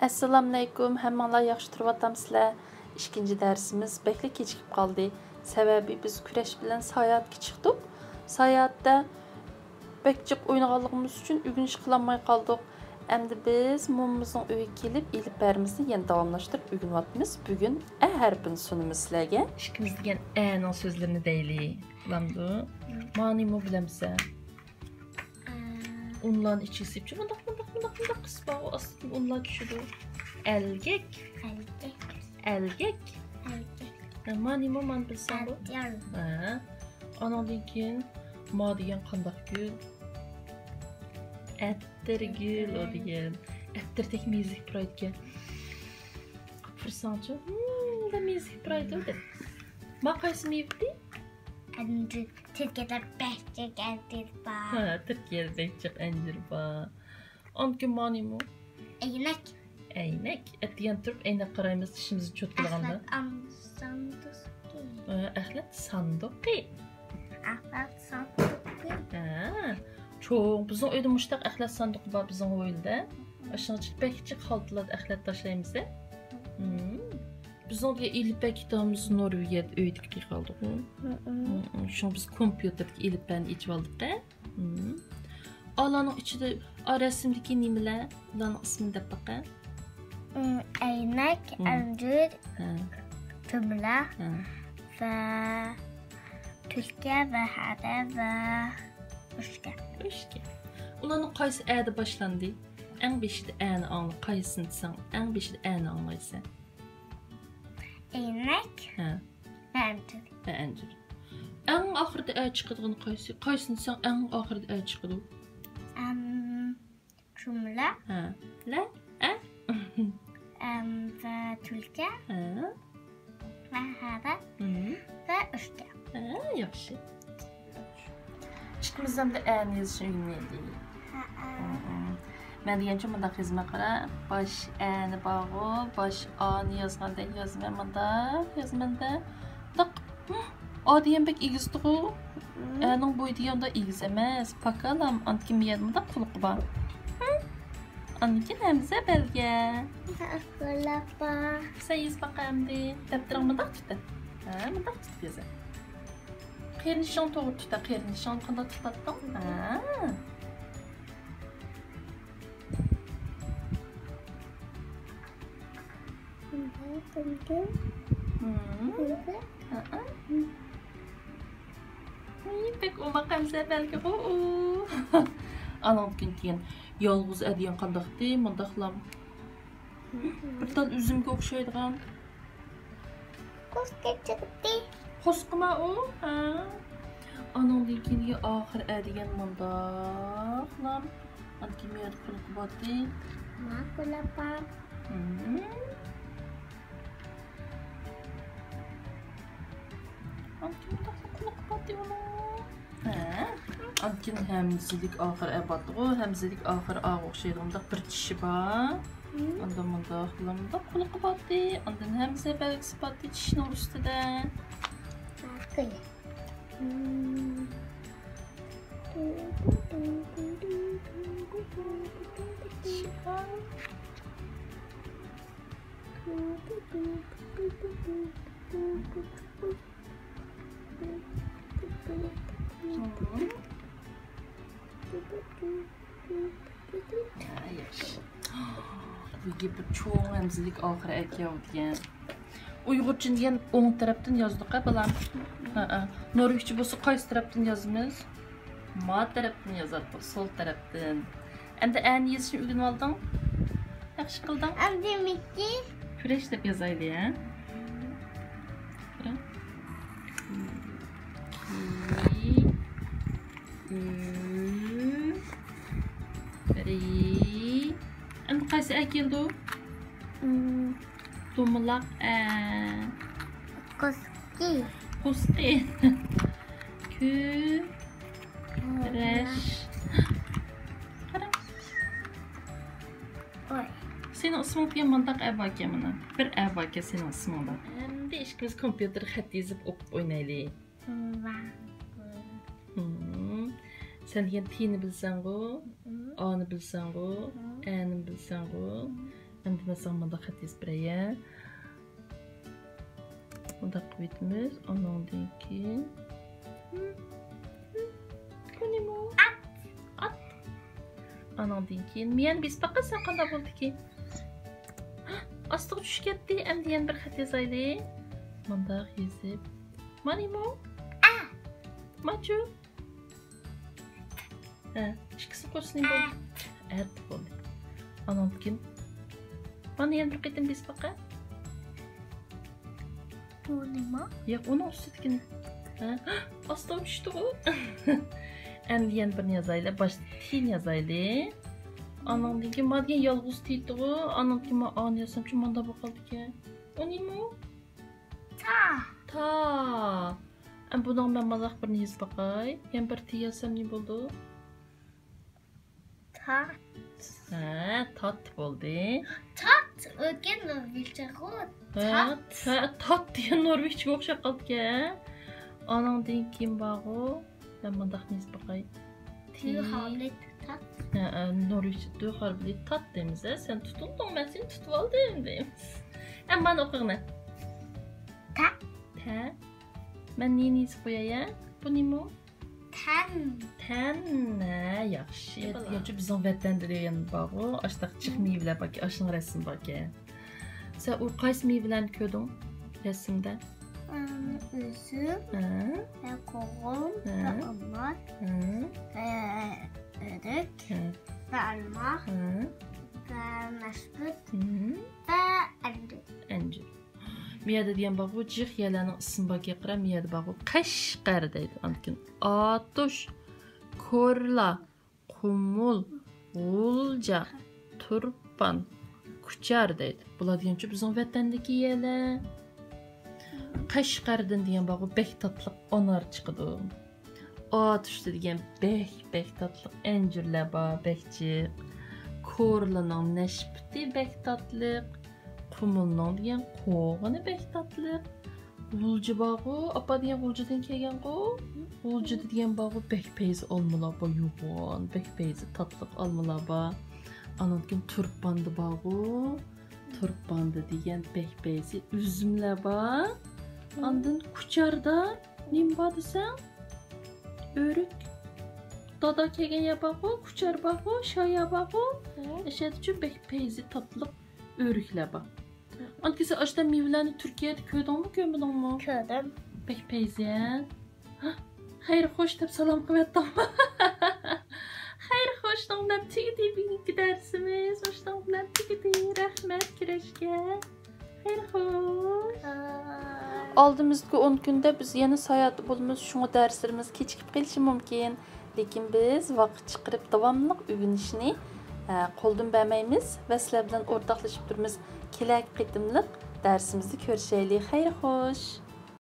Assalamu alaykum, hammalar yaxshi turibsizlar. İkinci dərsimiz bəkli keçib qaldı. Səbəbi biz küreş bilan sayohatga chiqdik. Sayohatda bəkcik o'ynaganligimiz uchun o'rganish qilolmay qoldik. Endi biz mumimizning uyiga kelib, elib bərimizni yana davomlashtirib o'rganyapmiz. Bugun a harfini sunamiz sizlarga. İkimiz degan a'ning so'zlarini deylik. Bilamdi? Ma'ni mu bilamsan? Unlan içi sipçi mındak kıspa o aslında unla düşüdü. Elgek. Mani mu man bilsen bu? Anadın ki ma diyen kandak gül. Ettir gül o diyen. Ettir tek müzik buraydı. Fırsancı. Da müzik buraydı o da. Ma kaysı mevdi? Türkiye'de behçek endir var. Türkiye'de behçek endir var. Anki mani mu? Eynek. Etiyen Türk eynek qarayımız dişimizi çötkülağında. Ahlet sanduki. Çok. Bizim oyda muştaq ahlet sanduki var bizim oyda. Aşağı çık behçek haltıladı ahlet taşlayımızda. Biz oraya İlipek kitabımızı Norveç'te öğrettik kaldık. Şu an biz kompüterdeki İlipek'ini içip aldık. Alanın içinde resimdeki nimeler, alanın ismini de bakın. Eynek, öncür, cümle ve Türkiye ve hare ve üçgen. Ulanın kaysı a'da başlandı. En beşide a'nı anla, kaysını sen, en beşide a'nı anlaysan. Eynek ve öncür. En ahırda a çıkıdığını kaysı, kaysını sen en ahırda a çıkıdı. Cümle ve Türkiye ve hare ve üçgen. Yaxşı. Çıkımızdan da a'nı yazışını bilmeydi. Ben diyence mındak yazma qara. Baş a'nı bağı, baş a'nı yazganda yazmanda. Tak. A diyen bek igiz tuğu. A'nın boyu diyen da igiz emas. Bakalım antki miyadımda kuluq var. Annikin hemze belge. Kulapa. Sen yaz bakayım de. Deptirin mındak tuttu. Mındak tuttu yazı. Qeyr nişan toğru tuttu. Qeyr nişan qanda tuttattın. Pek o makam belki o. Anam kintiyen yalğız ediyen qandaqdı, mındaqlam. Bir tal üzümge oxşaydigan. Koska çıktı. Qosqıma o? Anam dinki axir ediyen mındaqlam. Anki miyad qılıp batdı. Ma kulapa. Ankin hemzilik ahır ebatı, hemzilik ahır ağ oxşaydığımda bir dişi var. Ondan mındaqlamda quluq batdı. Ondan hemze belgisi batdı dişinin üstüde. Kıyı. Bu bir çoğun hemzilik ahır eki oldu. Uygurca diyen on taraftan yazdık ha balam. Norveççe bolsa qaysı taraftan yazımız? Ma taraftan yazardık, sol taraftan. Endi a'ni yazışını öğrenip aldın? Yaxşı qıldın? Endi bitti. Küreş dep yazaydı ya. Endi qaysı a keldi? Dumlaq Koski. Koski. Küreş. Oy. Senin ismin diye mandak evvaki mana. Bir evvaki senin ismin var. Endi işimiz kompüter xat yazıp okup oynaylı. Sen diyen t'ni bilsen go, a'ni bilsen go, a'ni bilsen go. Endi mesela bunda xat yazıp bereye. Bunda koyduğumuz ondan keyin. Bu nima? At. Ondan keyin men biz baqa sen qanday bo'ldi ki? Astiga tushib ketdi. Endi yana bir xat yazaylik. Bunda yazib. Manimo? Machu. İkisi qo'shning bo'ldi. At bo'ldi. Ondan keyin mana yana bir qitim biz baqa. Bu nima? Yo'q, uni ustidagini. Astiga tushdi u. Endi yana birini yazaylik. Boshda tin yazaylik. Ondan keyin mana degan yolg'iz tiydi u. Ondan keyin men ani yazsam-chi manda bo'lib qoldi ekan. U nima? Ta. Bundan ben mazaq birini yazib baqay. Yana bir ti yazsam ne bo'ldi? Tat. Tat bo'ldi. Tat o'tgan norveççaga. Tat degan norveçga o'xshab qoldi-ku. Ondan keyin baqo. Ben bundaq yazib baqay. Ti havlet tat. Norveçça du harfli tat deymiz. Sen tutundun, ben seni tutub aldım deymiz. Bana oqığına. Ta. Ben neyini yazib qo'yay? Bu nima? Tan. Yaxshi. Yo'qchi bizning vatanda degan bor-ku. Ashtaq chiq meyvelar bor, ashning rasm bor ekan. Sen u qaysi meyvelarni ko'rding rasmda? Üzüm, kavun, annar, örük, alma, mesbut ve Encir. Miyada degan bor, bu jiq yalarning ismi borga qara, miyada bor, Qashqar deydi. Ankin Atush, Ko'rla, Qumul, G'ulja, Turpan, Kuchar deydi. Bular degancha bizning vatandagi yalar. Qashqardan degan bor, bek tatliq onar chiqadi. Atushda degan bek tatliq encirlar bor, bekchiq. Ko'rlaning nashpiti bek tatliq. Qumulning degan qo'g'ini bek tatliq. G'ulji bor-ku, apa degan g'uljidan kelgan-ku. G'ulji degan bor, bek peyzi olmalar bor, yo'g'on, bek peyzi tatliq olmalar bor. Ondan keyin turpandi bor-ku. Turpandi degan bek peyzi üzümlar bor. Ondan kucharda nima bor desam? O'rik. Dada kelgan yabago, kuchar bago, shoya bago. O'sha bek peyzi tatliq o'riklar bor. Antkisi ashdan meyvelarni Turkiyada ko'rdingmi, ko'rmadingmi? Ko'rdim. Bek peyzi. Xayr xo'sh deb salom qilyaptim. Xayr xo'sh bilan tugadi bugungi darsimiz. O'shdan bilan tugadi. Rahmat kurashga. Xayr xo'sh. Oldimizgi 10 kunda biz yana sayohat bo'lamiz. Shunga darslarimiz kechikib qolishi mumkin. Lekin biz vaqt chiqarib davomli o'rganishni qo'ldan bermaymiz va sizlar bilan o'rtoqlashib turamiz. Kelak qitimliq darsimizni ko'rishaylik. Xayr xo'sh.